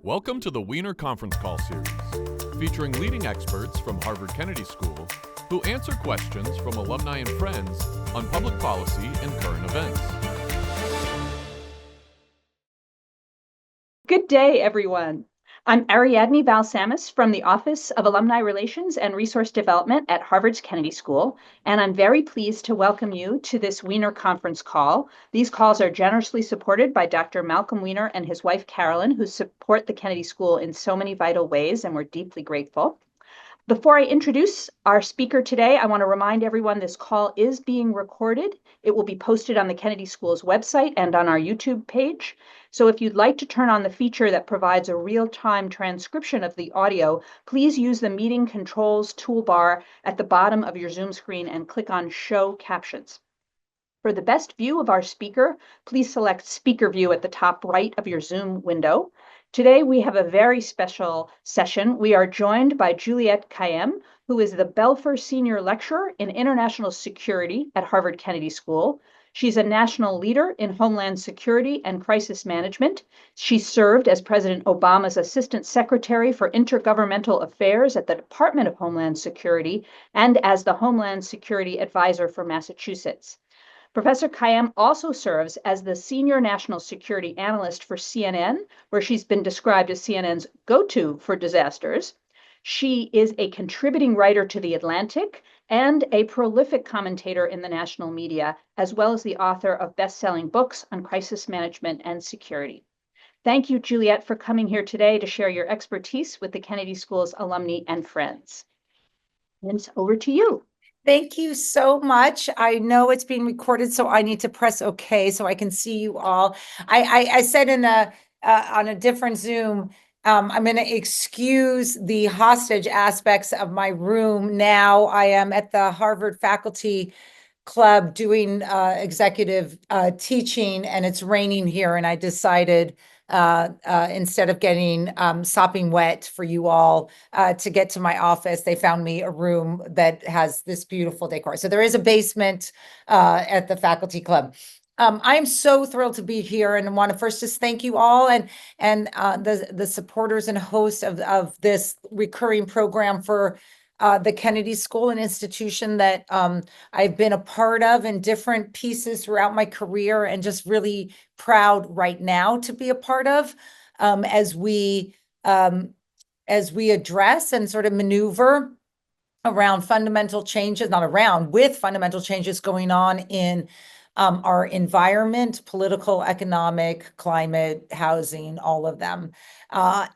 Welcome to the Wiener Conference Call series, featuring leading experts from Harvard Kennedy School who answer questions from alumni and friends on public policy and current events. Good day, everyone. I'm Ariadne Balsamis from the Office of Alumni Relations and Resource Development at Harvard's Kennedy School, and I'm very pleased to welcome you to this Wiener Conference Call. These calls are generously supported by Dr. Malcolm Wiener and his wife, Carolyn, who support the Kennedy School in so many vital ways, and we're deeply grateful. Before I introduce our speaker today, I want to remind everyone this call is being recorded. It will be posted on the Kennedy School's website and on our YouTube page. So if you'd like to turn on the feature that provides a real-time transcription of the audio, please use the meeting controls toolbar at the bottom of your Zoom screen and click on Show Captions. For the best view of our speaker, please select Speaker View at the top right of your Zoom window. Today, we have a very special session. We are joined by Juliette Kayyem, who is the Belfer Senior Lecturer in International Security at Harvard Kennedy School. She's a national leader in Homeland Security and Crisis Management. She served as President Obama's Assistant Secretary for Intergovernmental Affairs at the Department of Homeland Security and as the Homeland Security Advisor for Massachusetts. Professor Kayyem also serves as the Senior National Security Analyst for CNN, where she's been described as CNN's go-to for disasters. She is a contributing writer to The Atlantic and a prolific commentator in the national media, as well as the author of best-selling books on crisis management and security. Thank you, Juliette, for coming here today to share your expertise with the Kennedy School's alumni and friends. And over to you. Thank you so much. I know it's being recorded, so I need to press OK so I can see you all. I said in on a different Zoom, I'm going to excuse the hostage aspects of my room. Now I am at the Harvard Faculty Club doing executive teaching, and it's raining here, and I decided instead of getting sopping wet for you all to get to my office, they found me a room that has this beautiful decor. So there is a basement at the faculty club. I'm so thrilled to be here and want to first just thank you all and the supporters and hosts of this recurring program for the Kennedy School, an institution that I've been a part of in different pieces throughout my career, and just really proud right now to be a part of as we address and sort of maneuver around fundamental changes, with fundamental changes going on in our environment, political, economic, climate, housing, all of them,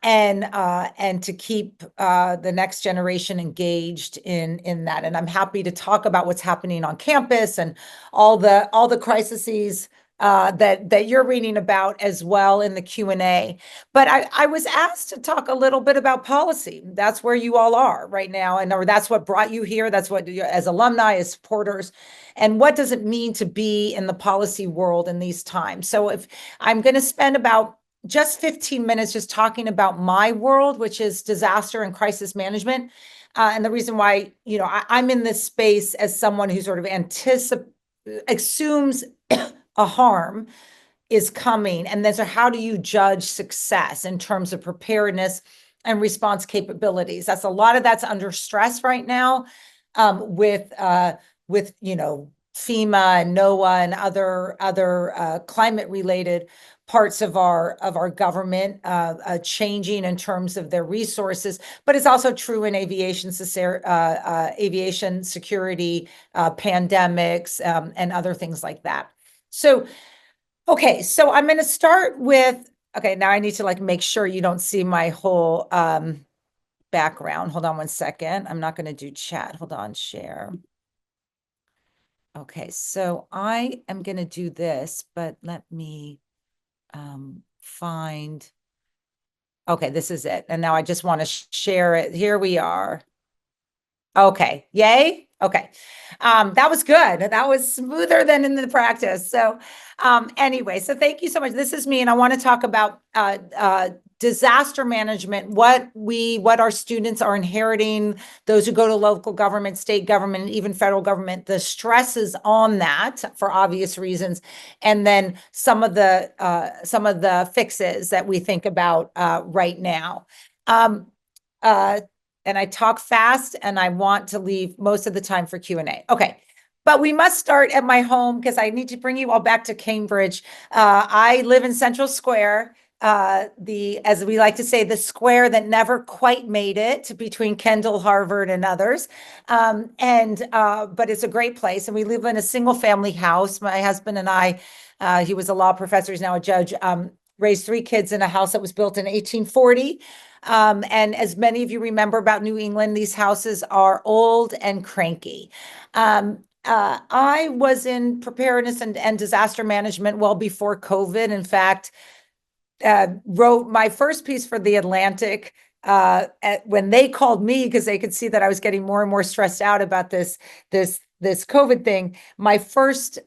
and to keep the next generation engaged in that. And I'm happy to talk about what's happening on campus and all the crises that you're reading about as well in the Q&A. But I was asked to talk a little bit about policy. That's where you all are right now, or that's what brought you here. That's what, as alumni, as supporters, and what does it mean to be in the policy world in these times? So if I'm going to spend about just 15 minutes just talking about my world, which is disaster and crisis management. And the reason why, I'm in this space as someone who sort of assumes a harm is coming. And then so how do you judge success in terms of preparedness and response capabilities? That's a lot of that's under stress right now with FEMA and NOAA and other climate related parts of our government changing in terms of their resources, but it's also true in aviation security, pandemics, and other things like that. So, okay, so I'm going to start with, now I need to make sure you don't see my whole background. Hold on one second. I'm not going to do chat. Hold on, share. Okay, so I am going to do this, but let me find, okay, this is it. And now I just want to share it. Here we are. Okay, yay. Okay, that was good. That was smoother than in the practice. So anyway, so thank you so much. This is me, and I want to talk about disaster management, what our students are inheriting, those who go to local government, state government, and even federal government, the stresses on that for obvious reasons, and then some of the fixes that we think about right now. And I talk fast, and I want to leave most of the time for Q&A. Okay. But we must start at my home because I need to bring you all back to Cambridge. I live in Central Square, as we like to say, the square that never quite made it between Kendall, Harvard, and others. But it's a great place. And we live in a single family house. My husband and I, he was a law professor, he's now a judge, raised 3 kids in a house that was built in 1840. And as many of you remember about New England, these houses are old and cranky. I was in preparedness and disaster management well before COVID. In fact, wrote my first piece for The Atlantic when they called me because they could see that I was getting more and more stressed out about this COVID thing. My first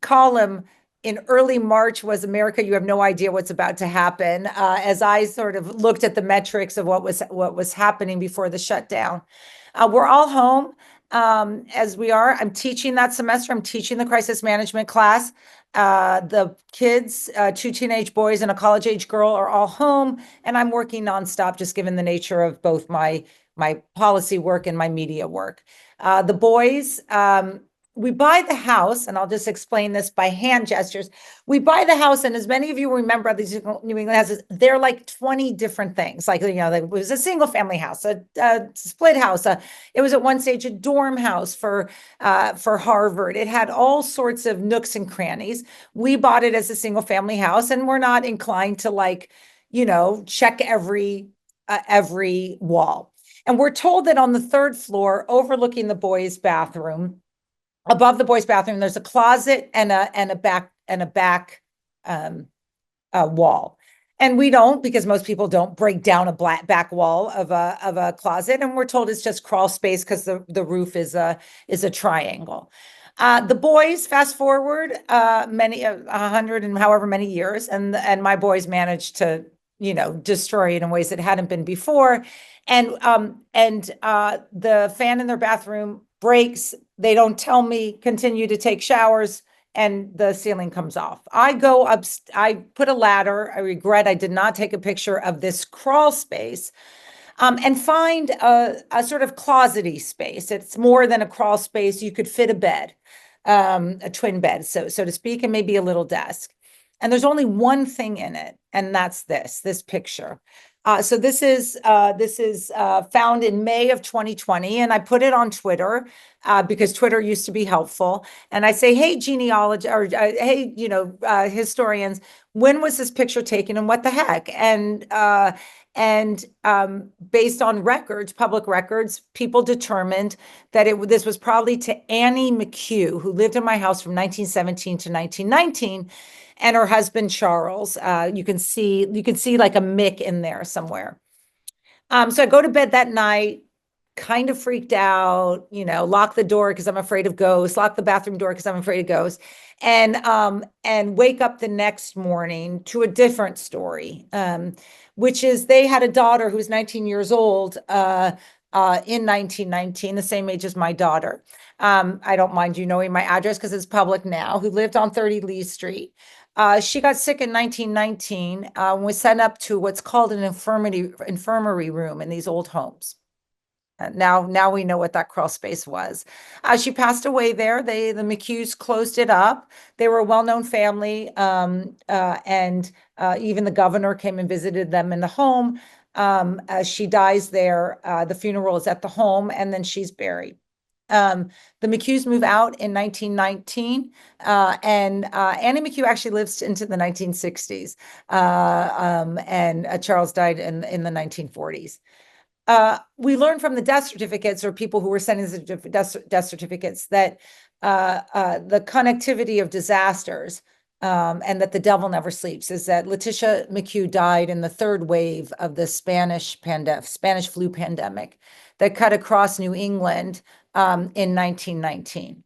column in early March was "America, you have no idea what's about to happen," as I sort of looked at the metrics of what was happening before the shutdown. We're all home. As we are, I'm teaching that semester. I'm teaching the crisis management class. The kids, 2 teenage boys and a college-age girl, are all home, and I'm working nonstop, just given the nature of both my policy work and my media work. The boys, we buy the house, and I'll just explain this by hand gestures. We buy the house, and as many of you remember, these New England houses, they're like 20 different things. Like, it was a single family house, a split house. It was at one stage a dorm house for Harvard. It had all sorts of nooks and crannies. We bought it as a single family house, and we're not inclined to check every wall. And we're told that on the 3rd floor, overlooking the boys' bathroom, above the boys' bathroom, there's a closet and a back wall. And we don't, because most people don't break down a back wall of a closet. And we're told it's just crawl space because the roof is a triangle. The boys, fast forward 100 and however many years, and my boys managed to destroy it in ways that hadn't been before. And the fan in their bathroom breaks. They don't tell me, continue to take showers, and the ceiling comes off. I go up, I put a ladder. I regret I did not take a picture of this crawl space, and find a sort of closety space. It's more than a crawl space. You could fit a bed, a twin bed, so to speak, and maybe a little desk. And there's only one thing in it, and that's this picture. So this is found in May of 2020, and I put it on Twitter because Twitter used to be helpful. And I say, hey, genealogy, or hey, historians, when was this picture taken, and what the heck? And based on records, public records, people determined that this was probably to Annie McHugh, who lived in my house from 1917 to 1919. And her husband, Charles. You can see like a Mick in there somewhere. So I go to bed that night, kind of freaked out, lock the door because I'm afraid of ghosts, lock the bathroom door because I'm afraid of ghosts, and wake up the next morning to a different story, which is they had a daughter who was 19 years old in 1919, the same age as my daughter. I don't mind you knowing my address because it's public now, who lived on 30 Lee Street. She got sick in 1919 and was sent up to what's called an infirmary room in these old homes. Now we know what that crawl space was. She passed away there. The McHughes closed it up. They were a well-known family, and even the governor came and visited them in the home. She dies there. The funeral is at the home, and then she's buried. The McHughes move out in 1919, and Annie McHugh actually lives into the 1960s, and Charles died in the 1940s. We learned from the death certificates, or people who were sending the death certificates, that the connectivity of disasters, and that the devil never sleeps, is that Letitia McHugh died in the 3rd wave of the Spanish flu pandemic that cut across New England in 1919.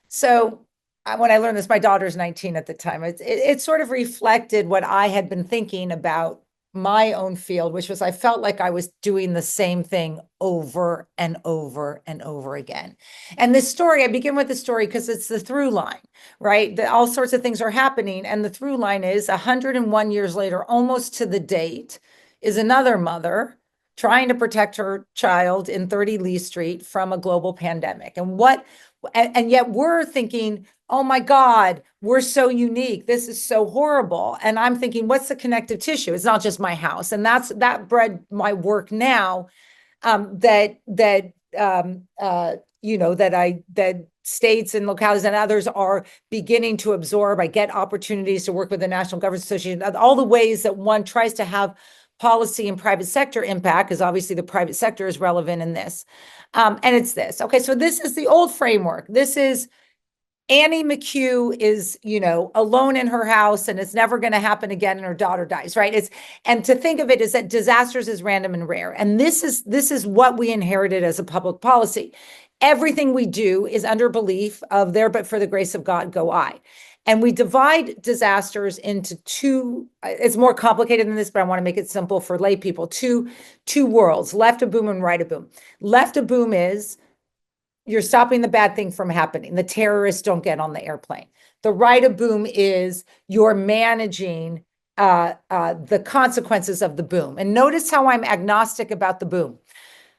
So when I learned this, my daughter's 19 at the time, it sort of reflected what I had been thinking about my own field, which was I felt like I was doing the same thing over and over and over again. And this story, I begin with the story because it's the through line, right? All sorts of things are happening. And the through line is 101 years later, almost to the date, is another mother trying to protect her child in 30 Lee Street from a global pandemic. And yet we're thinking, oh my God, we're so unique. This is so horrible. And I'm thinking, what's the connective tissue? It's not just my house. And that bred my work now, that states and localities and others are beginning to absorb. I get opportunities to work with the National Governors Association, all the ways that one tries to have policy and private sector impact, because obviously the private sector is relevant in this. And it's this. Okay, so this is the old framework. This is Annie McHugh is, alone in her house and it's never going to happen again and her daughter dies, right? And to think of it is that disasters is random and rare. And this is what we inherited as a public policy. Everything we do is under belief of there, but for the grace of God, go I. And we divide disasters into two, it's more complicated than this, but I want to make it simple for lay people. Two worlds, left of boom and right of boom. Left of boom is you're stopping the bad thing from happening. The terrorists don't get on the airplane. The right of boom is you're managing the consequences of the boom. And notice how I'm agnostic about the boom.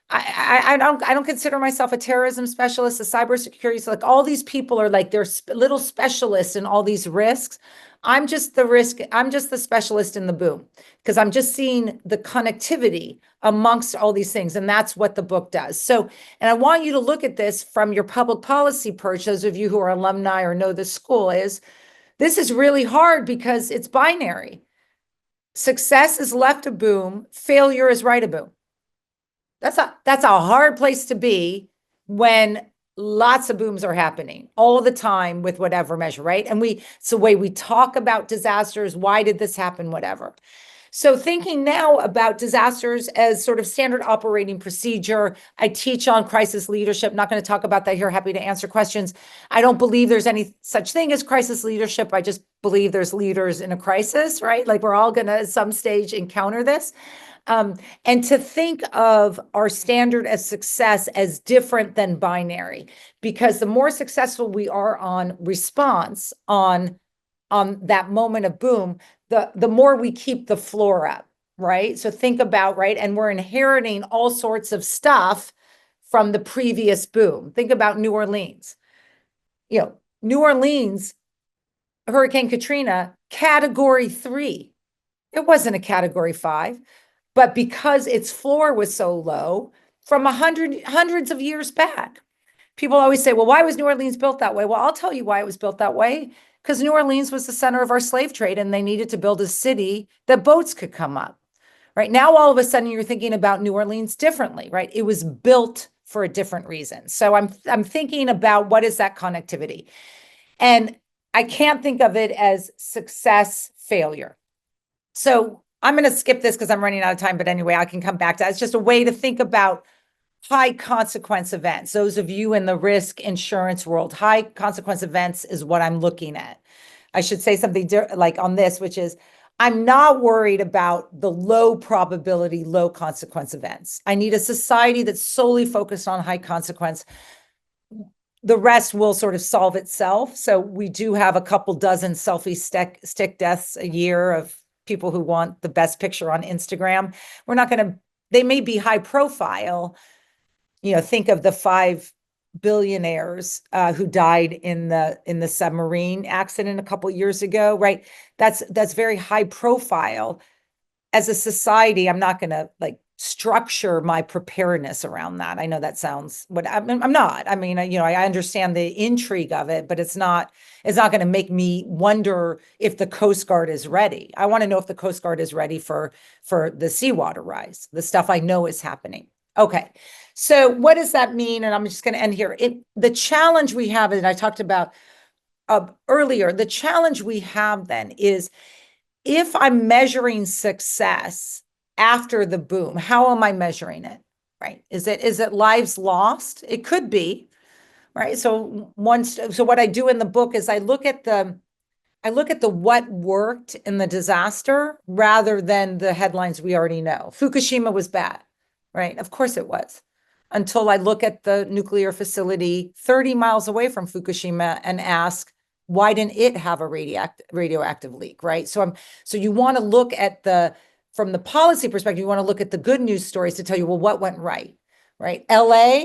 I don't consider myself a terrorism specialist, a cybersecurity. So like all these people are like, they're little specialists in all these risks. I'm just the specialist in the boom because I'm just seeing the connectivity amongst all these things. And that's what the book does. So, and I want you to look at this from your public policy perch. Those of you who are alumni or know the school this is really hard because it's binary. Success is left of boom. Failure is right of boom. That's a hard place to be when lots of booms are happening all the time with whatever measure, right? And it's the way we talk about disasters. Why did this happen? Whatever. So thinking now about disasters as sort of standard operating procedure, I teach on crisis leadership. Not going to talk about that here. Happy to answer questions. I don't believe there's any such thing as crisis leadership. I just believe there's leaders in a crisis, right? Like we're all going to at some stage encounter this. And to think of our standard as success as different than binary, because the more successful we are on response on that moment of boom, the more we keep the floor up, right? So think about, right? And we're inheriting all sorts of stuff from the previous boom. Think about New Orleans. New Orleans, Hurricane Katrina, Category 3. It wasn't a Category 5. But because its floor was so low from hundreds of years back, people always say, well, why was New Orleans built that way? Well, I'll tell you why it was built that way, because New Orleans was the center of our slave trade and they needed to build a city that boats could come up. Right now, all of a sudden, you're thinking about New Orleans differently, right? It was built for a different reason. So I'm thinking about what is that connectivity? And I can't think of it as success, failure. So I'm going to skip this because I'm running out of time, but anyway, I can come back to that. It's just a way to think about high consequence events. Those of you in the risk insurance world, high consequence events is what I'm looking at. I should say something like on this, which is I'm not worried about the low probability, low consequence events. I need a society that's solely focused on high consequence. The rest will sort of solve itself. So we do have a couple dozen selfie stick deaths a year of people who want the best picture on Instagram. They may be high profile. Think of the 5 billionaires who died in the submarine accident a couple of years ago, right? That's very high profile. As a society, I'm not going to structure my preparedness around that. I know that sounds I'm not. I mean, I understand the intrigue of it, but it's not going to make me wonder if the Coast Guard is ready. I want to know if the Coast Guard is ready for the seawater rise, the stuff I know is happening. Okay. So what does that mean? And I'm just going to end here. The challenge we have, and I talked about earlier, the challenge we have then is if I'm measuring success after the boom, how am I measuring it, right? Is it lives lost? It could be, right? So what I do in the book is I look at I look at the what worked in the disaster rather than the headlines we already know. Fukushima was bad, right? Of course it was. Until I look at the nuclear facility 30 miles away from Fukushima and ask, why didn't it have a radioactive leak, right? So you want to look at from the policy perspective, you want to look at the good news stories to tell you, well, what went right? LA,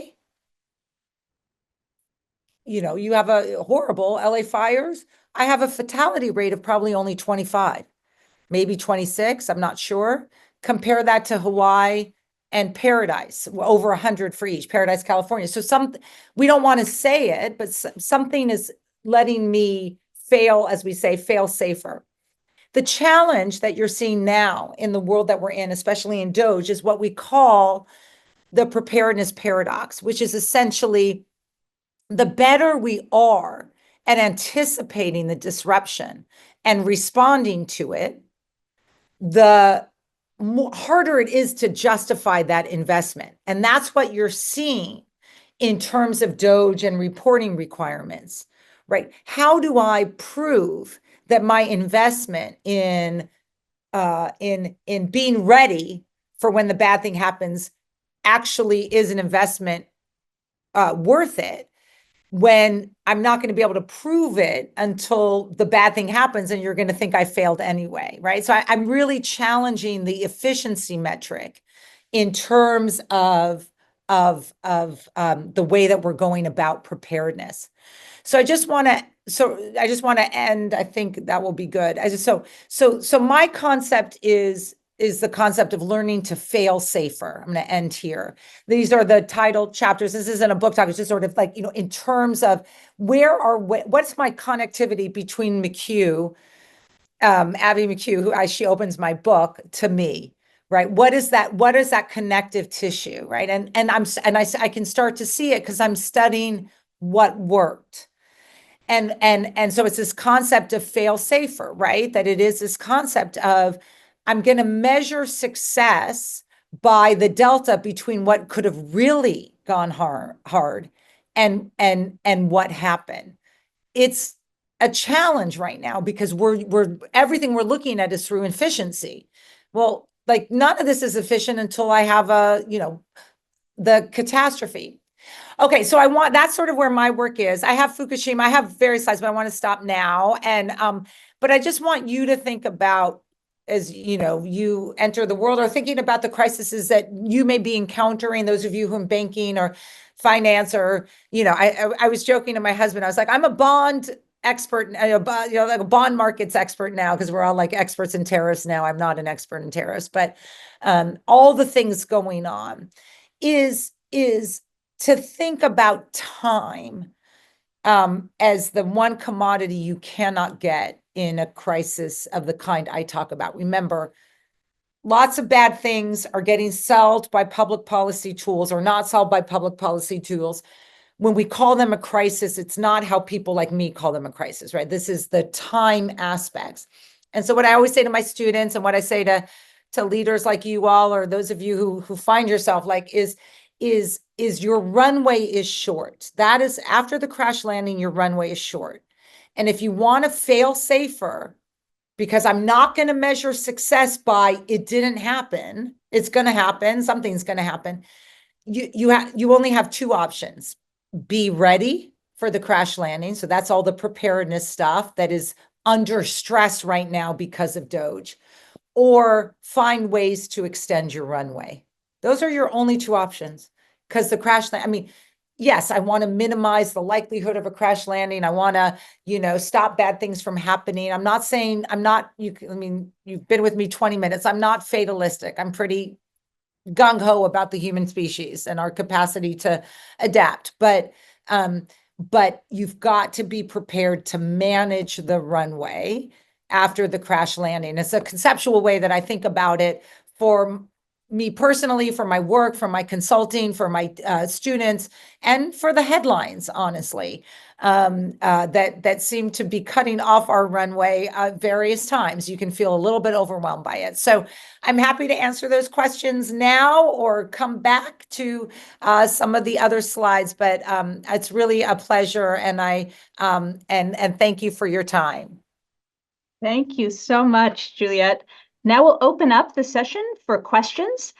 you have a horrible LA fires. I have a fatality rate of probably only 25, maybe 26, I'm not sure. Compare that to Hawaii and Paradise, over 100 for each, Paradise, California. So we don't want to say it, but something is letting me fail, as we say, fail safer. The challenge that you're seeing now in the world that we're in, especially in DOGE, is what we call the preparedness paradox, which is essentially the better we are at anticipating the disruption and responding to it, the harder it is to justify that investment. And that's what you're seeing in terms of DOGE and reporting requirements, right? How do I prove that my investment in being ready for when the bad thing happens actually is an investment worth it, when I'm not going to be able to prove it until the bad thing happens and you're going to think I failed anyway, right? So I'm really challenging the efficiency metric in terms of the way that we're going about preparedness. So I just want to end. I think that will be good. So my concept is the concept of learning to fail safer. I'm going to end here. These are the title chapters. This isn't a book talk. It's just sort of like, in terms of what's my connectivity between McHugh, Abby McHugh, she opens my book to me, right? What is that connective tissue, right? And I can start to see it because I'm studying what worked. And so it's this concept of fail safer, right? That it is this concept of, I'm going to measure success by the delta between what could have really gone hard and what happened. It's a challenge right now because everything we're looking at is through efficiency. Well, like none of this is efficient until I have the catastrophe. Okay, so that's sort of where my work is. I have Fukushima, I have various slides, but I want to stop now. And but I just want you to think about, as you enter the world, or thinking about the crises that you may be encountering, those of you who are in banking or finance, or I was joking to my husband, I was like, I'm a bond expert, like a bond markets expert now, because we're all like experts in tariffs now. I'm not an expert in tariffs, but all the things going on is to think about time as the one commodity you cannot get in a crisis of the kind I talk about. Remember, lots of bad things are getting solved by public policy tools or not solved by public policy tools. When we call them a crisis, it's not how people like me call them a crisis, right? This is the time aspects. And so what I always say to my students, and what I say to leaders like you all, or those of you who find yourself like, is your runway is short. That is, after the crash landing, your runway is short. And if you want to fail safer, because I'm not going to measure success by it didn't happen, it's going to happen, something's going to happen. You only have two options. Be ready for the crash landing. So that's all the preparedness stuff that is under stress right now because of DOGE, or find ways to extend your runway. Those are your only two options, because the crash landing, yes, I want to minimize the likelihood of a crash landing. I want to, stop bad things from happening. I'm not saying you've been with me 20 minutes. I'm not fatalistic. I'm pretty gung-ho about the human species and our capacity to adapt. But you've got to be prepared to manage the runway after the crash landing. It's a conceptual way that I think about it for me personally, for my work, for my consulting, for my students, and for the headlines, honestly, that seem to be cutting off our runway various times. You can feel a little bit overwhelmed by it. So I'm happy to answer those questions now or come back to some of the other slides, but it's really a pleasure, and and thank you for your time. Thank you so much, Juliette. Now we'll open up the session for questions.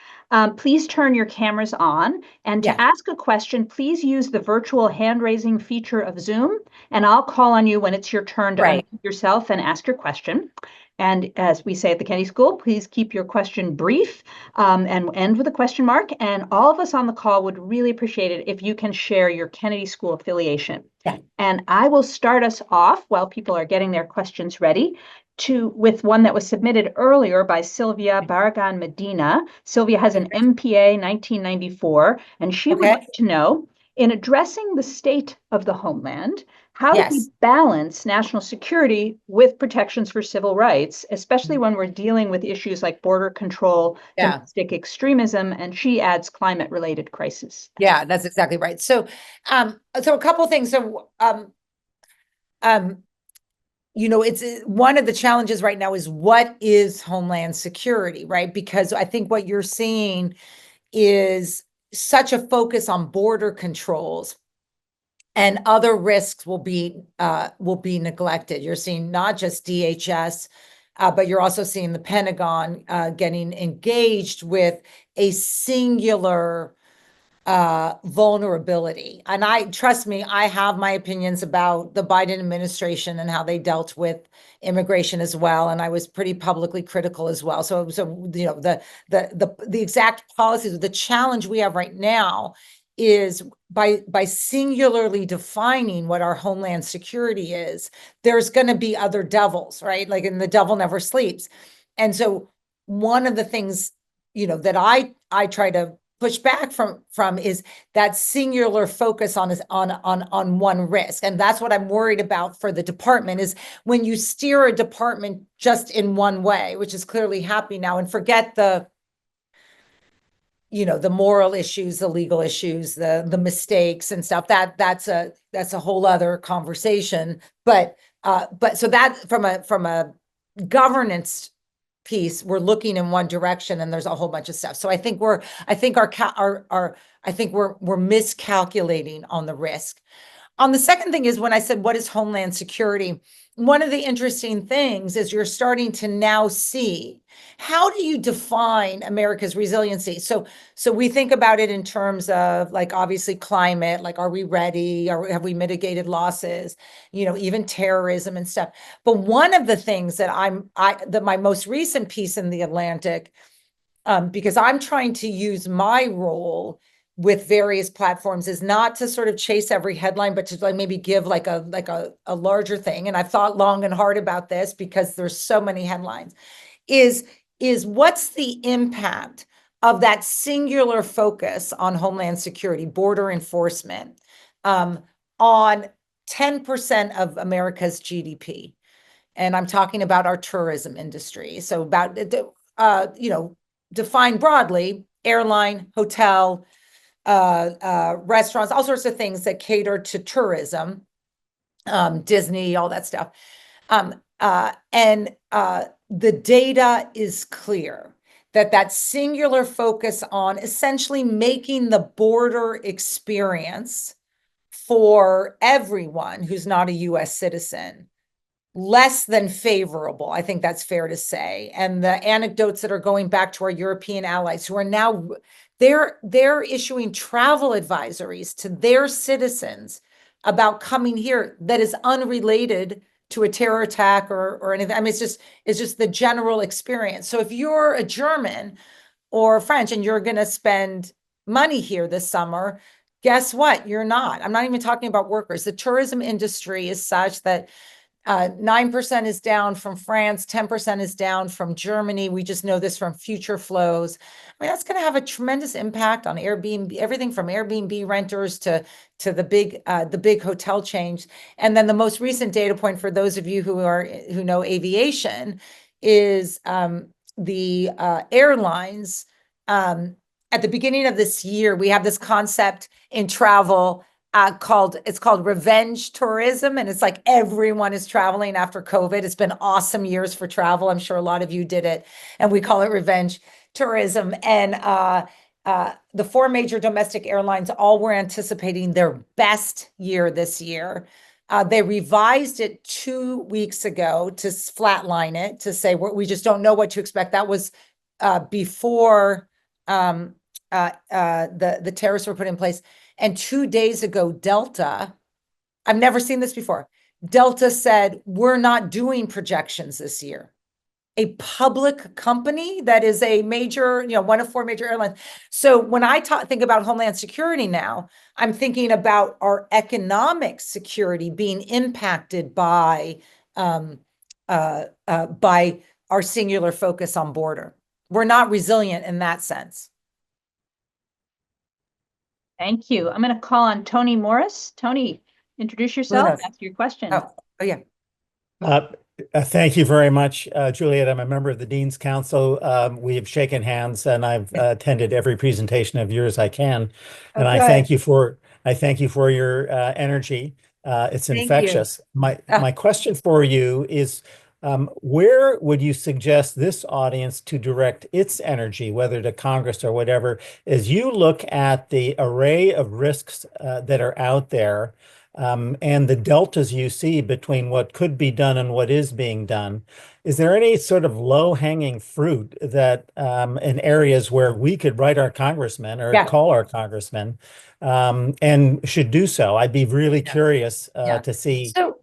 Please turn your cameras on. And to Yeah. ask a question, please use the virtual hand raising feature of Zoom, and I'll call on you when it's your turn to Right. unmute yourself and ask your question. And as we say at the Kennedy School, please keep your question brief and end with a question mark. And all of us on the call would really appreciate it if you can share your Kennedy School affiliation. Yeah. And I will start us off while people are getting their questions ready with one that was submitted earlier by Sylvia Barragan Medina. Sylvia has an MPA 1994, and she would Okay. like to know, in addressing the state of the homeland, how do we Yes. balance national security with protections for civil rights, especially when we're dealing with issues like border control, Yeah. domestic extremism, and she adds climate-related crisis. Yeah, that's exactly right. So a couple things. So it's one of the challenges right now is what is Homeland Security, right? Because I think what you're seeing is such a focus on border controls, and other risks will be neglected. You're seeing not just DHS, but you're also seeing the Pentagon getting engaged with a singular vulnerability. And trust me, I have my opinions about the Biden administration and how they dealt with immigration as well. And I was pretty publicly critical as well. So the exact policies, the challenge we have right now is by singularly defining what our Homeland Security is, there's going to be other devils, right? Like, and the devil never sleeps. And so one of the things, that I try to push back from is that singular focus on one risk. And that's what I'm worried about for the department, is when you steer a department just in one way, which is clearly happening now, and forget the moral issues, the legal issues, the mistakes and stuff, that's a whole other conversation. But so that from a governance piece, we're looking in one direction and there's a whole bunch of stuff. So I think we're miscalculating on the risk. On the second thing is, when I said, what is Homeland Security? One of the interesting things is you're starting to now see, how do you define America's resiliency? So we think about it in terms of, like, obviously climate, like, are we ready? Have we mitigated losses? Even terrorism and stuff. But one of the things that my most recent piece in the Atlantic, because I'm trying to use my role with various platforms, is not to sort of chase every headline, but to like maybe give like a larger thing. And I've thought long and hard about this because there's so many headlines, is what's the impact of that singular focus on Homeland Security, border enforcement, on 10% of America's GDP. And I'm talking about our tourism industry. So about, defined broadly, airline, hotel, restaurants, all sorts of things that cater to tourism, Disney, all that stuff. And the data is clear that singular focus on essentially making the border experience for everyone who's not a US citizen less than favorable. I think that's fair to say. And the anecdotes that are going back to our European allies, who are now, they're issuing travel advisories to their citizens about coming here that is unrelated to a terror attack or anything. I mean, it's just the general experience. So if you're a German or French and you're going to spend money here this summer, guess what? You're not. I'm not even talking about workers. The tourism industry is such that 9% is down from France, 10% is down from Germany. We just know this from future flows. I mean, that's going to have a tremendous impact on Airbnb, everything from Airbnb renters to the big hotel chains. And then the most recent data point for those of you who know aviation is the airlines. At the beginning of this year, we have this concept in travel called revenge tourism. And it's like everyone is traveling after COVID. It's been awesome years for travel. I'm sure a lot of you did it. And we call it revenge tourism. And the four major domestic airlines all were anticipating their best year this year. They revised it 2 weeks ago to flatline it, to say we just don't know what to expect. That was before the tariffs were put in place. And 2 days ago, Delta, I've never seen this before. Delta said, we're not doing projections this year. A public company that is a major, one of 4 major airlines. So when I think about Homeland Security now, I'm thinking about our economic security being impacted by our singular focus on border. We're not resilient in that sense. Thank you. I'm going to call on Tony Morris. Tony, introduce yourself, ask your question. Oh yeah. Thank you very much, Juliette. I'm a member of the Dean's Council. We have shaken hands, and I've attended every presentation of yours I can. And I thank you for your energy. It's infectious. My question for you is, where would you suggest this audience to direct its energy, whether to Congress or whatever, as you look at the array of risks that are out there? And the deltas you see between what could be done and what is being done. Is there any sort of low-hanging fruit that in areas where we could write our congressman or call our congressman and should do so? I'd be really curious to see, to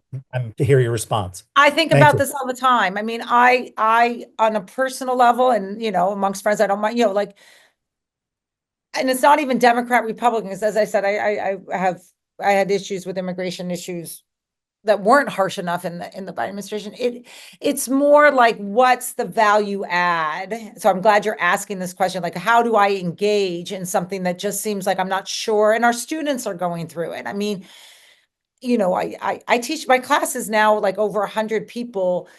hear your response. I think about this all the time. I mean, I on a personal level and, amongst friends, I don't mind, and it's not even Democrat, Republicans. As I said, I had issues with immigration issues that weren't harsh enough in the Biden administration. It's more like, what's the value add? So I'm glad you're asking this question. Like, how do I engage in something that just seems like I'm not sure? And our students are going through it. I mean, I teach my classes now, like over 100 people.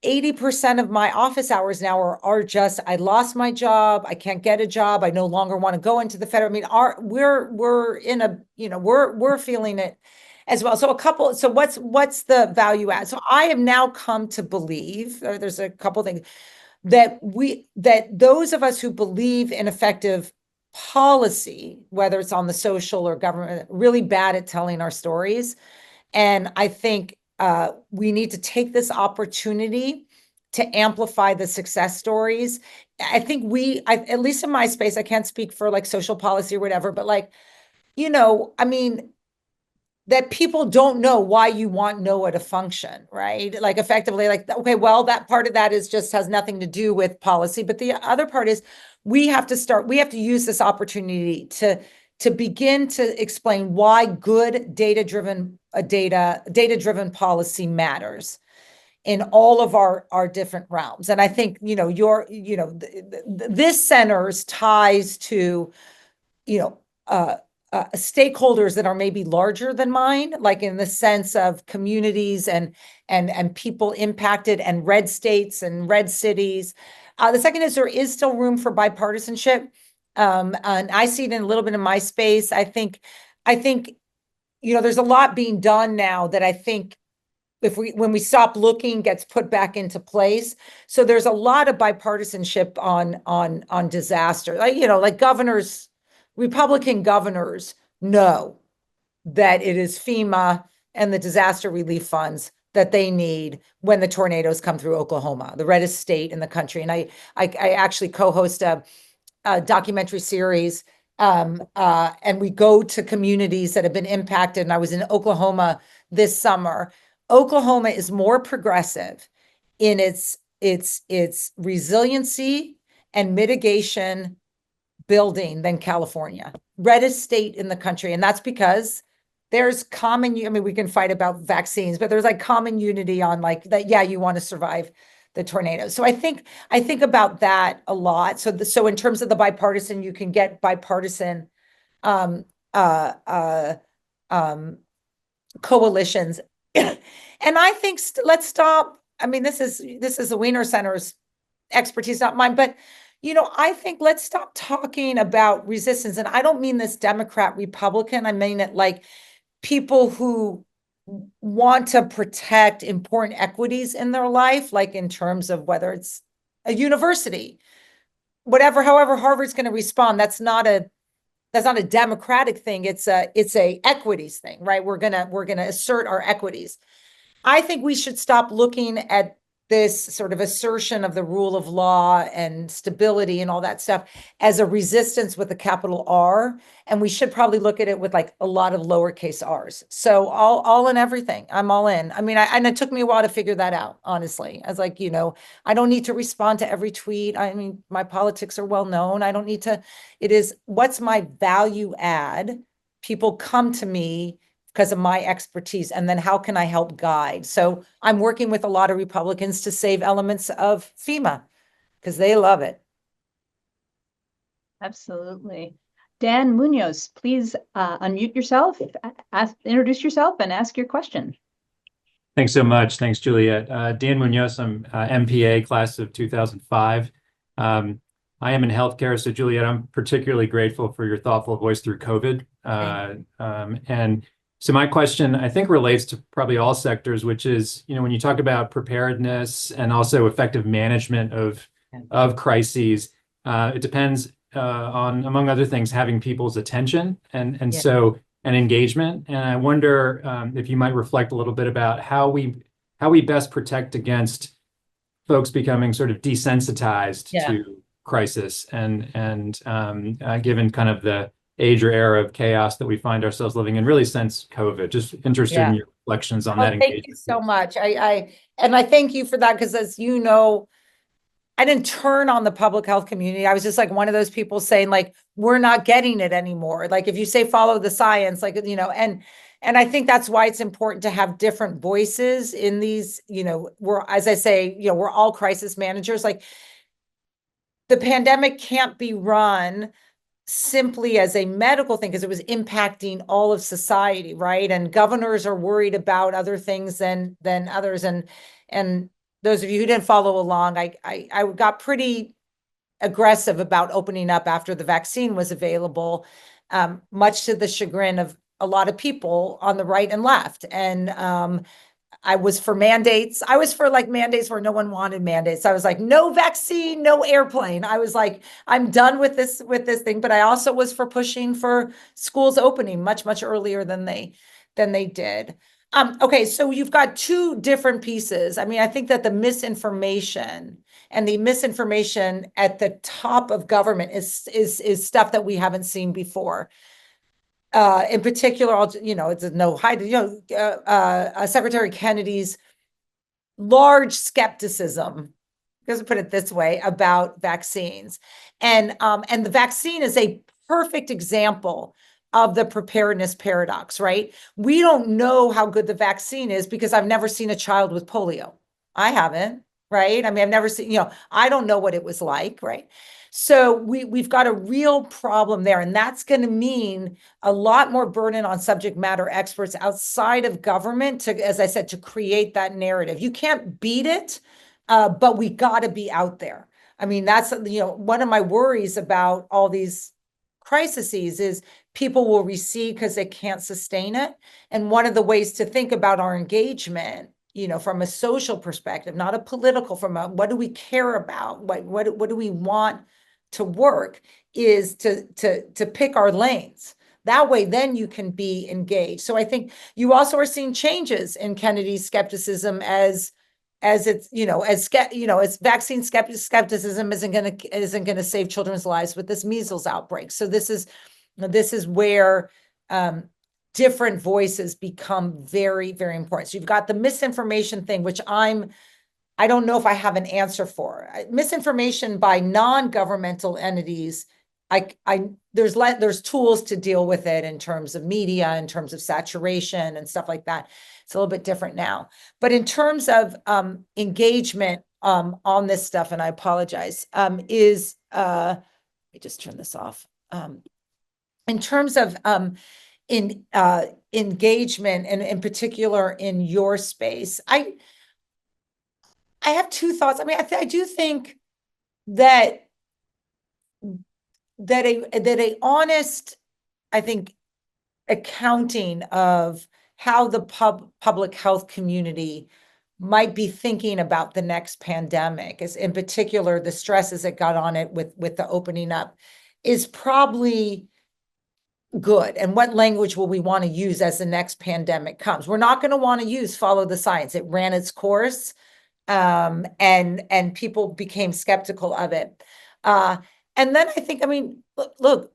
80% of my office hours now are just, I lost my job. I can't get a job. I no longer want to go into the federal. I mean, we're in a, we're feeling it as well. So what's the value add? So I have now come to believe, there's a couple things that those of us who believe in effective policy, whether it's on the social or government, really bad at telling our stories. And I think we need to take this opportunity to amplify the success stories. I think at least in my space, I can't speak for like social policy or whatever, but I mean, that people don't know why you want NOAA to function, right? Like effectively, like, okay, well, that part of that has nothing to do with policy. But the other part is we have to use this opportunity to begin to explain why good data-driven policy matters in all of our different realms. And I think, this center's ties to, stakeholders that are maybe larger than mine, like in the sense of communities and people impacted and red states and red cities. The second is there is still room for bipartisanship. And I see it in a little bit in my space. I think, there's a lot being done now that I think when we stop looking, gets put back into place. So there's a lot of bipartisanship on disaster. Like governors, Republican governors know that it is FEMA and the disaster relief funds that they need when the tornadoes come through Oklahoma, the reddest state in the country. And I actually co-host a documentary series, and we go to communities that have been impacted. And I was in Oklahoma this summer. Oklahoma is more progressive in its resiliency and mitigation building than California, reddest state in the country. And that's because there's we can fight about vaccines, but there's like common unity on like that. Yeah, you want to survive the tornado. So I think about that a lot. So in terms of the bipartisan, you can get bipartisan coalitions. And I think let's stop. I mean, this is the Wiener Center's expertise, not mine, but I think let's stop talking about resistance. And I don't mean this Democrat, Republican. I mean it like people who want to protect important equities in their life, like in terms of whether it's a university, however Harvard's going to respond. That's not that's not a democratic thing. It's a equities thing, right? We're gonna assert our equities. I think we should stop looking at this sort of assertion of the rule of law and stability and all that stuff as a resistance with a capital R. And we should probably look at it with like a lot of lowercase r's. So all in everything. I'm all in. I mean, and it took me a while to figure that out, honestly. I was like, I don't need to respond to every tweet. I mean, my politics are well known. I don't need to. It is, what's my value add? People come to me because of my expertise, and then how can I help guide? So I'm working with a lot of Republicans to save elements of FEMA because they love it. Absolutely. Dan Munoz, please unmute yourself, introduce yourself, and ask your question. Thanks so much. Thanks, Juliette. Dan Munoz, I'm MPA class of 2005. I am in healthcare, so Juliette, I'm particularly grateful for your thoughtful voice through COVID. And so my question, I think, relates to probably all sectors, which is, when you talk about preparedness and also effective management of crises, it depends on, among other things, having people's attention and engagement. And I wonder if you might reflect a little bit about how we best protect against folks becoming sort of desensitized to crisis and given kind of the age or era of chaos that we find ourselves living in, really since COVID. Just interested in your reflections on that engagement. Thank you so much. I thank you for that, because as you know, I didn't turn on the public health community. I was just like one of those people saying, like, we're not getting it anymore. Like, if you say follow the science, like, and I think that's why it's important to have different voices in these, we're, as I say, we're all crisis managers. Like, the pandemic can't be run simply as a medical thing, because it was impacting all of society, right? And governors are worried about other things than others. And those of you who didn't follow along, I got pretty aggressive about opening up after the vaccine was available, much to the chagrin of a lot of people on the right and left. And I was for mandates. I was for like mandates where no one wanted mandates. I was like, no vaccine, no airplane. I was like, I'm done with this thing. But I also was for pushing for schools opening much, much earlier than they did. Okay, so you've got two different pieces. I mean, I think that the misinformation at the top of government is stuff that we haven't seen before. In particular, it's no hide, Secretary Kennedy's large skepticism, let's put it this way, about vaccines. And the vaccine is a perfect example of the preparedness paradox, right? We don't know how good the vaccine is because I've never seen a child with polio. I haven't, right? I mean, I've never seen, I don't know what it was like, right? So we've got a real problem there, and that's going to mean a lot more burden on subject matter experts outside of government to, as I said, to create that narrative. You can't beat it, but we got to be out there. I mean, that's, one of my worries about all these crises is people will recede because they can't sustain it. And one of the ways to think about our engagement, from a social perspective, not a political, from a what do we care about, what do we want to work, is to pick our lanes. That way, then you can be engaged. So I think you also are seeing changes in Kennedy's skepticism as it's, as vaccine skepticism isn't gonna save children's lives with this measles outbreak. So this is where different voices become very, very important. So you've got the misinformation thing, which I don't know if I have an answer for. Misinformation by non-governmental entities, there's tools to deal with it in terms of media, in terms of saturation and stuff like that. It's a little bit different now. But in terms of engagement on this stuff, and I apologize, let me just turn this off. In terms of engagement, and in particular in your space, I have two thoughts. I mean, I do think that a honest, I think, accounting of how the public health community might be thinking about the next pandemic, is in particular the stresses that got on it with the opening up, is probably good, and what language will we want to use as the next pandemic comes? We're not going to want to use follow the science. It ran its course, and people became skeptical of it. And then I think, I mean, look,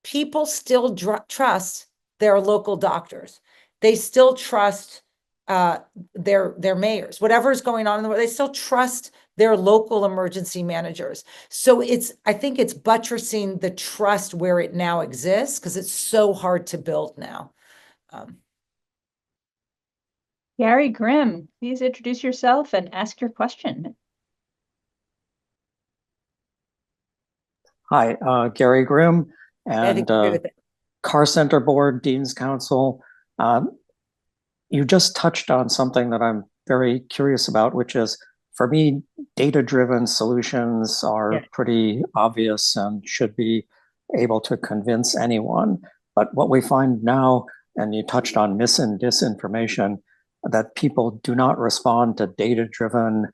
people still trust their local doctors. They still trust their mayors. Whatever is going on in the world, they still trust their local emergency managers. So I think it's buttressing the trust where it now exists, because it's so hard to build now. Gary Grimm, please introduce yourself and ask your question. Hi, Gary Grimm and Carr Center Board, Dean's Council. You just touched on something that I'm very curious about, which is, for me, data-driven solutions are pretty obvious and should be able to convince anyone. But what we find now, and you touched on mis and disinformation, that people do not respond to data-driven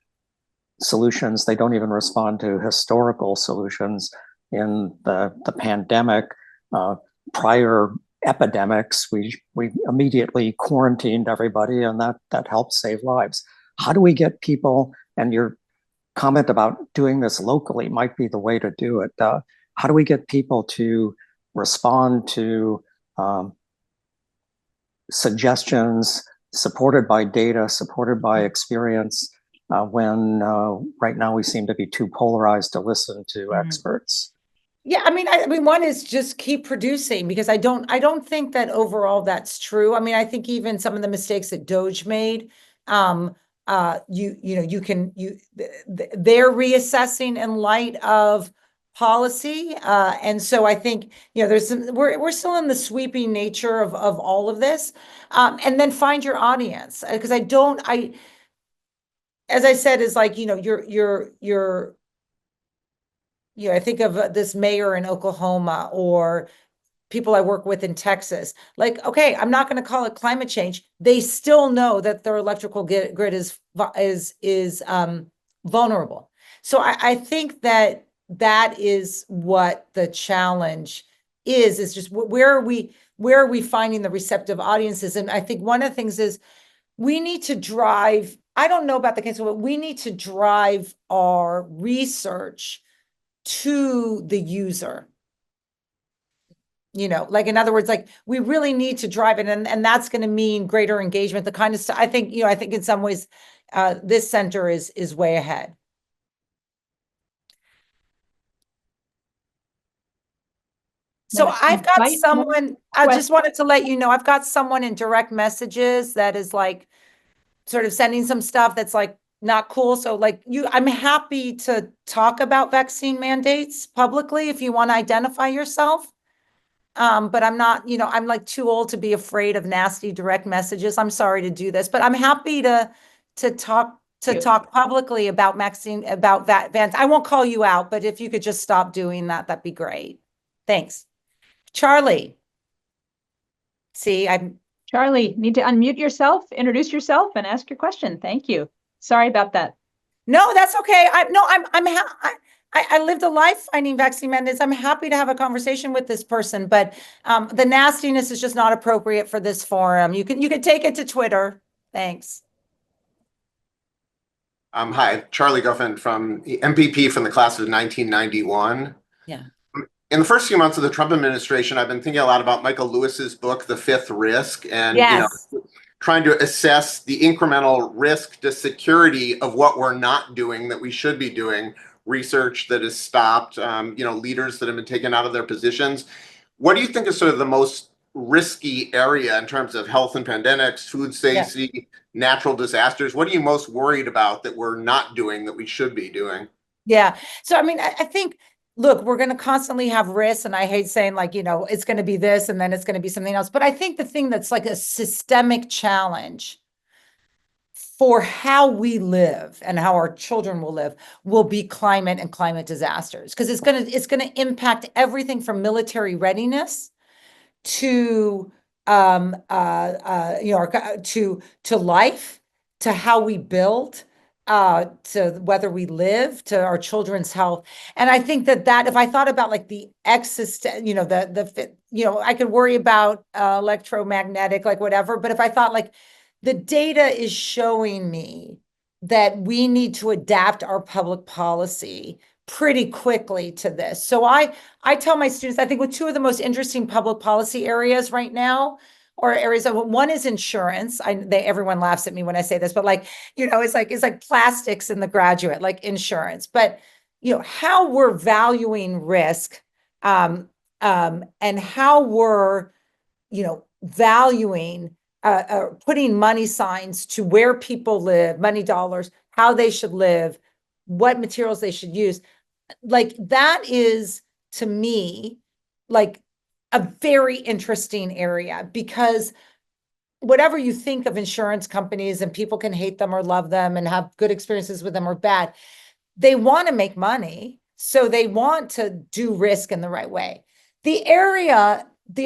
solutions. They don't even respond to historical solutions. In the pandemic, prior epidemics, we immediately quarantined everybody, and that helped save lives. How do we get people, and your comment about doing this locally might be the way to do it. How do we get people to respond to suggestions supported by data, supported by experience, when right now we seem to be too polarized to listen to experts? Yeah, I mean, one is just keep producing, because I don't think that overall that's true. I mean, I think even some of the mistakes that Doge made, they're reassessing in light of policy, and so I think there's we're still in the sweeping nature of all of this, and then find your audience, because as I said, is like I think of this mayor in Oklahoma or people I work with in Texas. Like, okay, I'm not going to call it climate change. They still know that their electrical grid is vulnerable. So I think that is what the challenge is just where are we finding the receptive audiences? And I think one of the things is we need to drive, I don't know about the case, but we need to drive our research to the user. Like, in other words, like, we really need to drive it, and that's going to mean greater engagement, the kind of stuff. I think in some ways this center is way ahead. So I've got someone, I just wanted to let you know, I've got someone in direct messages that is like sort of sending some stuff that's like not cool. So like I'm happy to talk about vaccine mandates publicly if you want to identify yourself. But I'm not, I'm like too old to be afraid of nasty direct messages. I'm sorry to do this, but I'm happy to talk publicly about vaccine, about that. I won't call you out, but if you could just stop doing that, that'd be great. Thanks. Charlie. See, Charlie, need to unmute yourself, introduce yourself, and ask your question. Thank you. Sorry about that. No, that's okay. I lived a life finding vaccine mandates. I'm happy to have a conversation with this person, but the nastiness is just not appropriate for this forum. You can take it to Twitter. Thanks. Hi, Charlie Guffin from the MPP from the class of 1991. Yeah. In the first few months of the Trump administration, I've been thinking a lot about Michael Lewis's book, The Fifth Risk, and trying to assess the incremental risk to security of what we're not doing that we should be doing, research that has stopped, leaders that have been taken out of their positions. What do you think is sort of the most risky area in terms of health and pandemics, food safety, natural disasters? What are you most worried about that we're not doing that we should be doing? Yeah. So, I mean, I think, look, we're going to constantly have risks, and I hate saying like, it's going to be this and then it's going to be something else. But I think the thing that's like a systemic challenge for how we live and how our children will live will be climate and climate disasters, because it's going to impact everything from military readiness to to life, to how we build, to whether we live, to our children's health. And I think that if I thought about like the existent, I could worry about electromagnetic, like whatever, but if I thought like the data is showing me that we need to adapt our public policy pretty quickly to this. So I tell my students, I think with two of the most interesting public policy areas right now, or areas of, one is insurance. Everyone laughs at me when I say this, but like, it's like plastics in the graduate, like insurance, but how we're valuing risk, and how we're, valuing, putting money signs to where people live, money dollars, how they should live, what materials they should use. Like that is, to me, like a very interesting area, because whatever you think of insurance companies, and people can hate them or love them and have good experiences with them or bad, they want to make money. So they want to do risk in the right way. The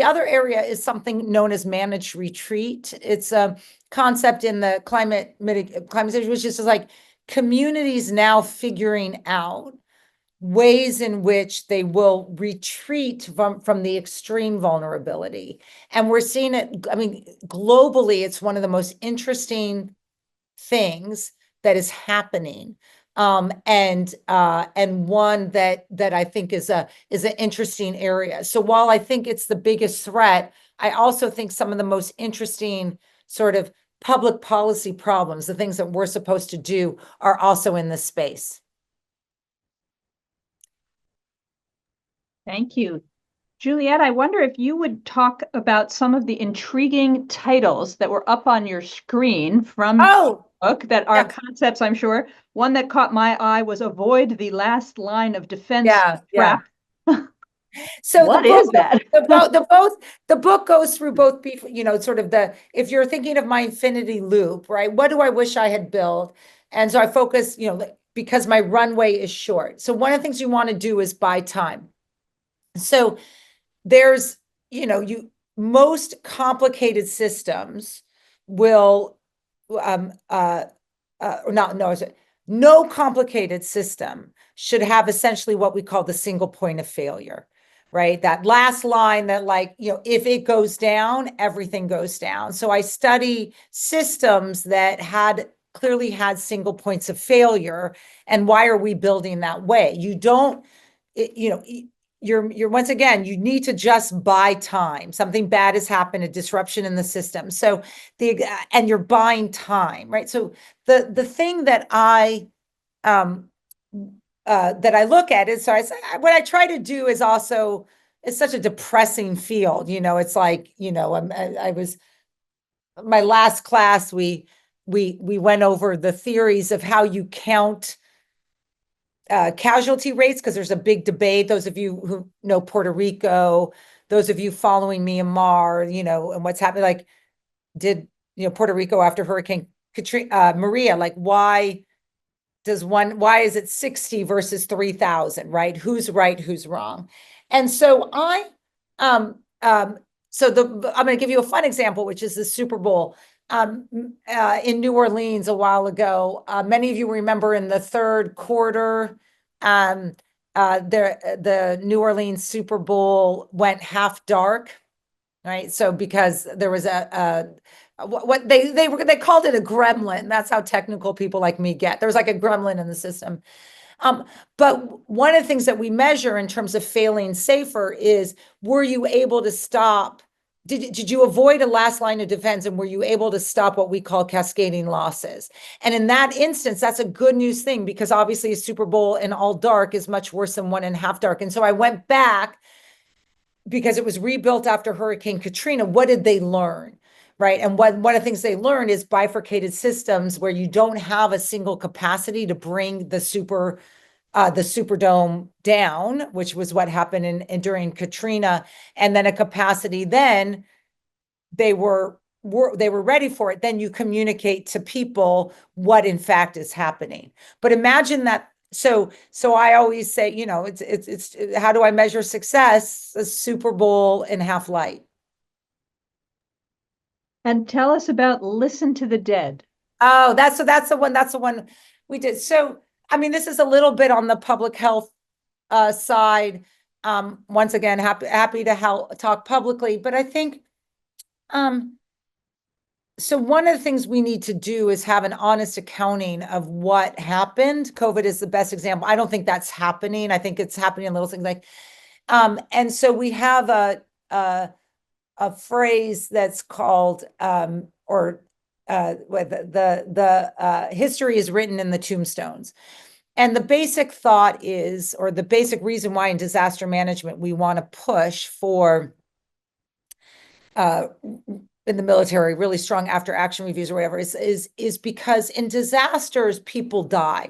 other area is something known as managed retreat. It's a concept in the climate change, which is like communities now figuring out ways in which they will retreat from the extreme vulnerability. And we're seeing it, I mean, globally, it's one of the most interesting things that is happening. And one that I think is an interesting area. So while I think it's the biggest threat, I also think some of the most interesting sort of public policy problems, the things that we're supposed to do, are also in this space. Thank you. Juliette, I wonder if you would talk about some of the intriguing titles that were up on your screen from the book that are concepts, I'm sure. One that caught my eye was Avoid the Last Line of Defense Trap. So what is that? The book goes through both, sort of if you're thinking of my infinity loop, right? What do I wish I had built? And so I focus, because my runway is short. So one of the things you want to do is buy time. So there's, most complicated systems will, no complicated system should have essentially what we call the single point of failure, right? That last line that, like, if it goes down, everything goes down. So I study systems that clearly had single points of failure, and why are we building that way? You're once again, you need to just buy time. Something bad has happened, a disruption in the system. So and you're buying time, right? So the thing that I look at is, what I try to do is also, it's such a depressing field. It's like, I was, my last class, we went over the theories of how you count casualty rates, because there's a big debate. Those of you who know Puerto Rico, those of you following Myanmar, and what's happening, like, did, Puerto Rico after Hurricane Maria, like, why is it 60 versus 3,000, right? Who's right, who's wrong? And so I'm going to give you a fun example, which is the Super Bowl. In New Orleans a while ago, many of you remember in the third quarter, the New Orleans Super Bowl went half dark, right? So because there was what they called it a gremlin. That's how technical people like me get. There was like a gremlin in the system. But one of the things that we measure in terms of failing safer is, were you able to stop? Did you avoid a last line of defense, and were you able to stop what we call cascading losses? And in that instance, that's a good news thing, because obviously a Super Bowl in all dark is much worse than one in half dark. And so I went back, because it was rebuilt after Hurricane Katrina. What did they learn? Right. And one of the things they learned is bifurcated systems, where you don't have a single capacity to bring the Superdome down, which was what happened during Katrina, and then a capacity. Then they were ready for it. Then you communicate to people what in fact is happening. But imagine that. So I always say, it's how do I measure success? A Super Bowl in half light. And tell us about Listen to the Dead. Oh, that's the one. We did. So, I mean, this is a little bit on the public health side. Once again, happy to talk publicly, but I think so one of the things we need to do is have an honest accounting of what happened. COVID is the best example. I don't think that's happening. I think it's happening in little things like, and so we have a phrase that's called, history is written in the tombstones. And the basic thought is, or the basic reason why in disaster management we want to push for in the military, really strong after action reviews or whatever, is because in disasters, people die,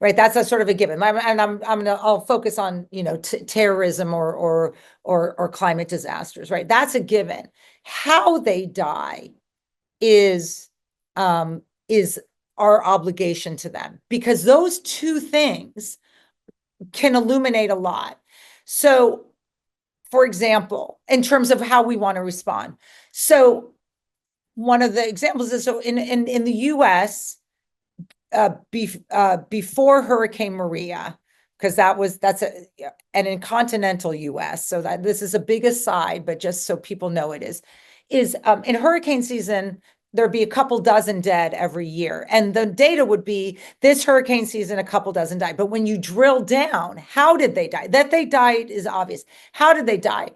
right? That's a sort of a given. I'll focus on, terrorism or climate disasters, right? That's a given. How they die is our obligation to them, because those two things can illuminate a lot. So, for example, in terms of how we want to respond. So one of the examples is, so in the US, before Hurricane Maria, because and in continental US, so that this is a big aside, but just so people know it is in hurricane season, there'd be a couple dozen dead every year. And the data would be this hurricane season, a couple dozen died. But when you drill down, how did they die? That they died is obvious. How did they die?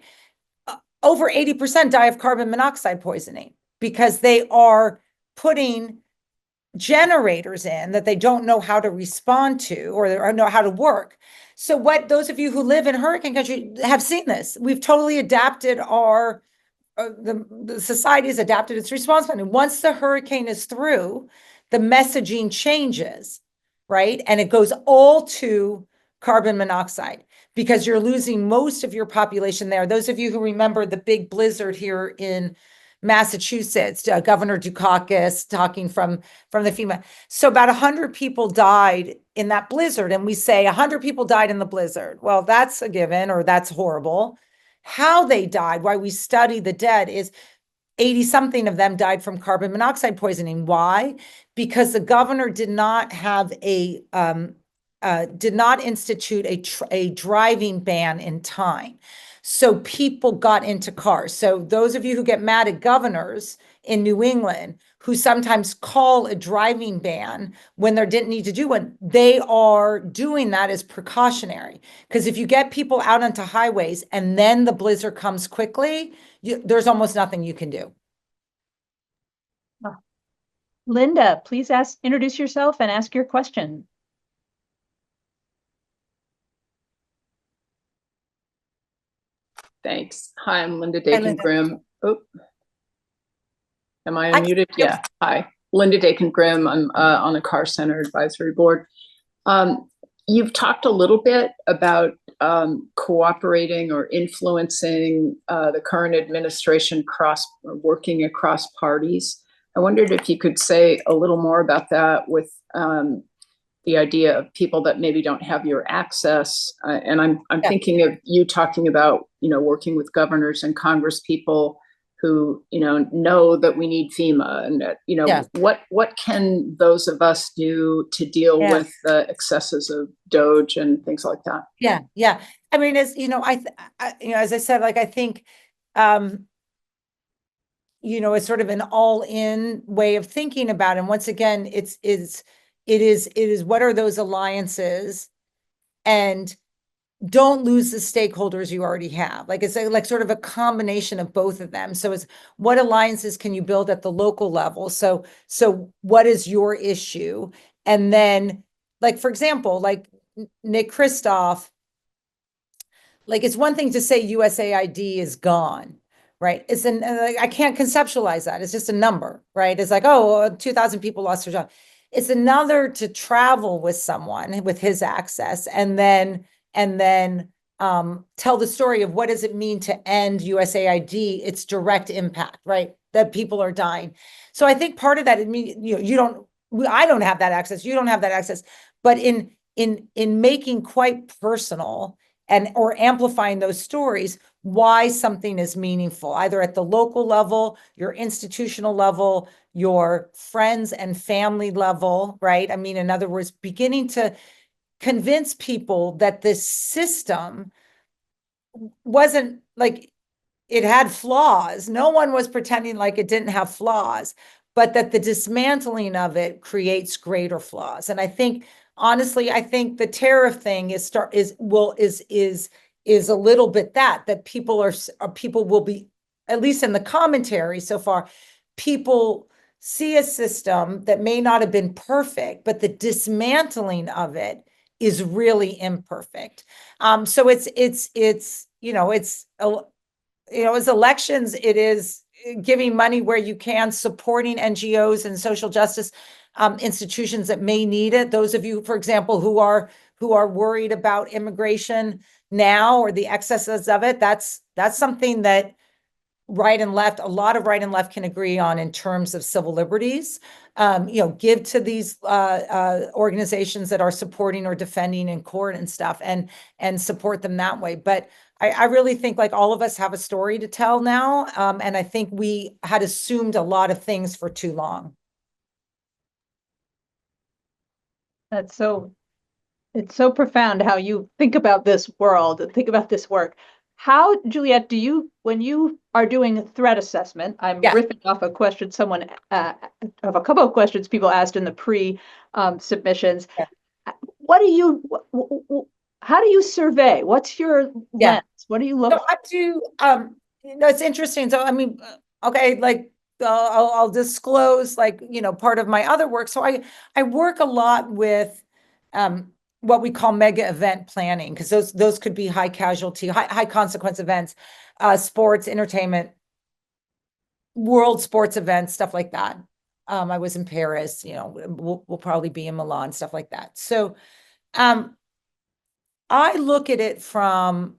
Over 80% die of carbon monoxide poisoning, because they are putting generators in that they don't know how to respond to or know how to work. So what those of you who live in hurricane country have seen this. We've totally adapted the society has adapted its response plan. And once the hurricane is through, the messaging changes, right? And it goes all to carbon monoxide, because you're losing most of your population there. Those of you who remember the big blizzard here in Massachusetts, Governor Dukakis talking from the FEMA. So about 100 people died in that blizzard. And we say 100 people died in the blizzard. Well, that's a given, or that's horrible. How they died, why we study the dead, is 80 something of them died from carbon monoxide poisoning. Why? Because the governor did not institute a driving ban in time. So people got into cars. So those of you who get mad at governors in New England who sometimes call a driving ban when there didn't need to do one, they are doing that as precautionary. Because if you get people out onto highways and then the blizzard comes quickly, there's almost nothing you can do. Linda, please introduce yourself and ask your question. Thanks. Hi, I'm Linda Dakin-Grimm. Oh, am I unmuted? Yeah. Hi, Linda Dakin-Grimm. I'm on the Carr Center Advisory Board. You've talked a little bit about cooperating or influencing the current administration working across parties. I wondered if you could say a little more about that with the idea of people that maybe don't have your access. And I'm thinking of you talking about, working with governors and Congress people who, know that we need FEMA, and, what can those of us do to deal with the excesses of DOGE and things like that? Yeah. I mean, as as I said, like, I think, it's sort of an all-in way of thinking about it. And once again, it is what are those alliances, and don't lose the stakeholders you already have. Like, it's like sort of a combination of both of them. So it's what alliances can you build at the local level? So what is your issue? And then, like, for example, like Nick Kristof, like, it's one thing to say USAID is gone, right? I can't conceptualize that. It's just a number, right? It's like, 2,000 people lost their job. It's another to travel with someone with his access and then tell the story of what does it mean to end USAID, its direct impact, right? That people are dying. So I think part of that, I don't have that access, you don't have that access, but in making quite personal or amplifying those stories, why something is meaningful, either at the local level, your institutional level, your friends and family level, right? I mean, in other words, beginning to convince people that this system wasn't like, it had flaws. No one was pretending like it didn't have flaws, but that the dismantling of it creates greater flaws. And I think, honestly, I think the tariff thing is a little bit that people will be, at least in the commentary so far, people see a system that may not have been perfect, but the dismantling of it is really imperfect. So it's as elections, it is giving money where you can, supporting NGOs and social justice institutions that may need it. Those of you, for example, who are worried about immigration now or the excesses of it, that's something that a lot of right and left can agree on in terms of civil liberties. Give to these organizations that are supporting or defending in court and stuff, and support them that way. But I really think like all of us have a story to tell now. And I think we had assumed a lot of things for too long. It's so profound how you think about this world and think about this work. How, Juliette, when you are doing a threat assessment, I'm riffing off a question of a couple of questions people asked in the pre-submissions. How do you survey? What's your lens? What do you look for? It's interesting. So, I mean, okay, like I'll disclose part of my other work. So I work a lot with what we call mega event planning, because those could be high casualty, high consequence events, sports, entertainment, world sports events, stuff like that. I was in Paris, we'll probably be in Milan, stuff like that. So I look at it from,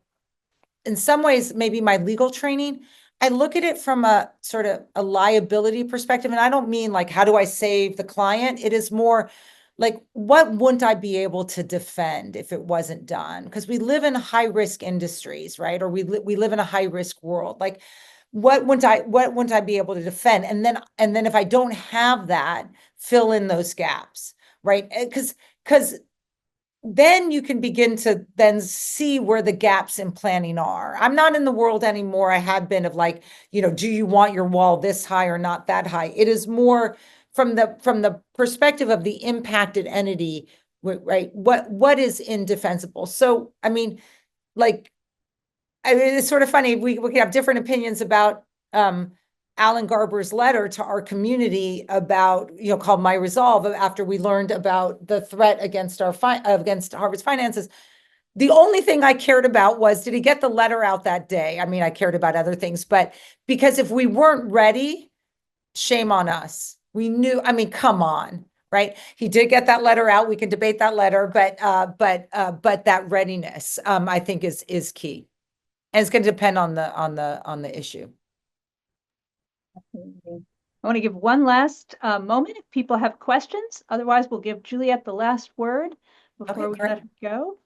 in some ways, maybe my legal training, I look at it from a sort of a liability perspective. And I don't mean like, how do I save the client? It is more like, what wouldn't I be able to defend if it wasn't done? Because we live in high risk industries, right? Or we live in a high risk world. Like, what wouldn't I be able to defend? And then if I don't have that, fill in those gaps, right? Because then you can begin to then see where the gaps in planning are. I'm not in the world anymore. I have been of like, do you want your wall this high or not that high? It is more from the perspective of the impacted entity, right? What is indefensible? So, I mean, it's sort of funny. We can have different opinions about Alan Garber's letter to our community about, called My Resolve, after we learned about the threat against against Harvard's finances. The only thing I cared about was, did he get the letter out that day? I mean, I cared about other things, but because if we weren't ready, shame on us. We knew, I mean, come on, right? He did get that letter out. We can debate that letter, but that readiness, I think is key. And it's going to depend on the issue. I want to give one last moment if people have questions. Otherwise, we'll give Juliette the last word before we let her go.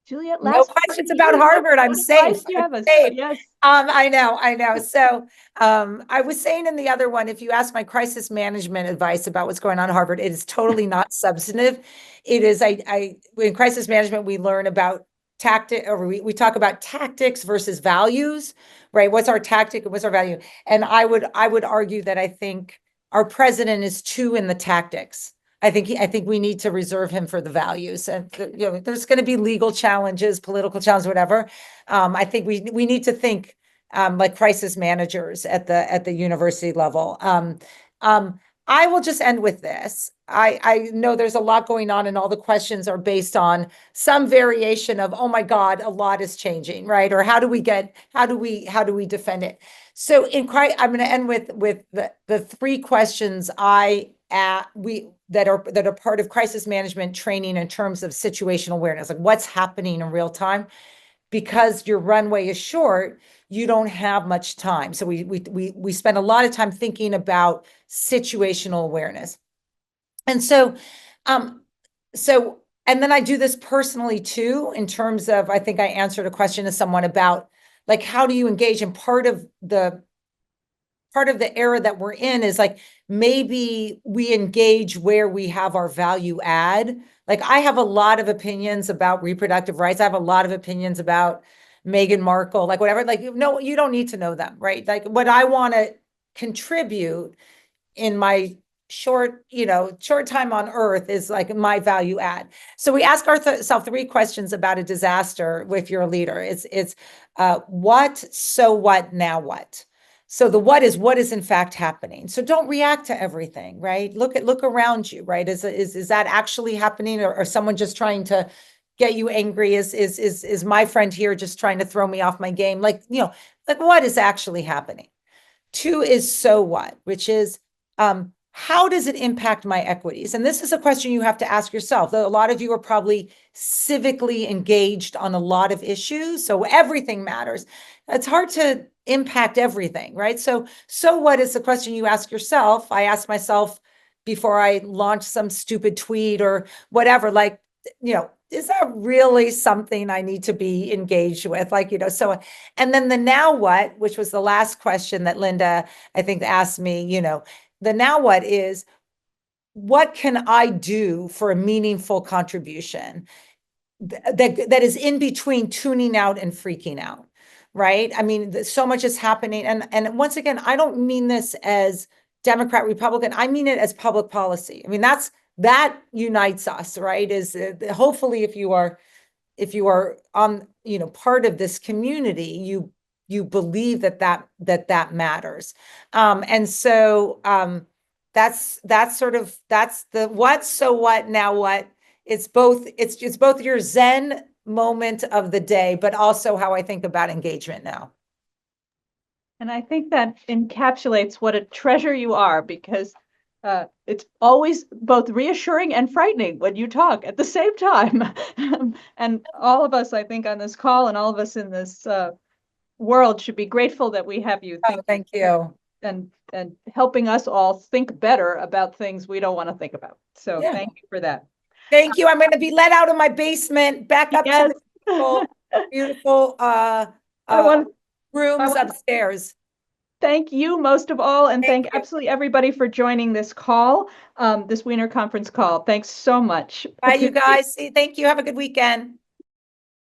Juliette, no questions about Harvard. I'm safe. Yes. I know. So I was saying in the other one, if you ask my crisis management advice about what's going on at Harvard, it is totally not substantive. It is, in crisis management, we learn about we talk about tactics versus values, right? What's our tactic and what's our value? And I would argue that I think our president is too in the tactics. I think we need to reserve him for the values, and there's going to be legal challenges, political challenges, whatever. I think we need to think like crisis managers at the university level. I will just end with this. I know there's a lot going on, and all the questions are based on some variation of, oh my God, a lot is changing, right? Or how do we defend it? So I'm going to end with the three questions that are part of crisis management training in terms of situational awareness, like what's happening in real time. Because your runway is short, you don't have much time. So we spend a lot of time thinking about situational awareness. And so And then I do this personally too, in terms of, I think I answered a question to someone about, like, how do you engage? And part of the era that we're in is like, maybe we engage where we have our value add. Like, I have a lot of opinions about reproductive rights. I have a lot of opinions about Meghan Markle, like whatever, like, no, you don't need to know them, right? Like, what I want to contribute in my short time on earth is like my value add. So we ask ourselves 3 questions about a disaster if you're a leader. It's what, so what, now what? So the what is in fact happening. So don't react to everything, right? Look around you, right? Is that actually happening, or someone just trying to get you angry? Is my friend here just trying to throw me off my game? Like, like, what is actually happening? 2 is so what, which is, how does it impact my equities? And this is a question you have to ask yourself. A lot of you are probably civically engaged on a lot of issues, so everything matters. It's hard to impact everything, right? So what is the question you ask yourself? I ask myself before I launch some stupid tweet or whatever, like, is that really something I need to be engaged with? Like, so, and then the now what, which was the last question that Linda, I think, asked me, the now what is, what can I do for a meaningful contribution that is in between tuning out and freaking out, right? I mean, so much is happening. And once again, I don't mean this as Democrat, Republican. I mean it as public policy. I mean, that unites us, right? Is hopefully if you are on, part of this community, you believe that matters. And so that's the what, so what, now what. It's both your Zen moment of the day, but also how I think about engagement now. And I think that encapsulates what a treasure you are, because it's always both reassuring and frightening when you talk at the same time. And all of us, I think, on this call, and all of us in this world should be grateful that we have you. Thank you. And helping us all think better about things we don't want to think about. So thank you for that. Thank you. I'm going to be let out of my basement, back up to the beautiful rooms upstairs. Thank you most of all, and thank absolutely everybody for joining this call, this Wiener Conference Call. Thanks so much. Bye, you guys. Thank you. Have a good weekend.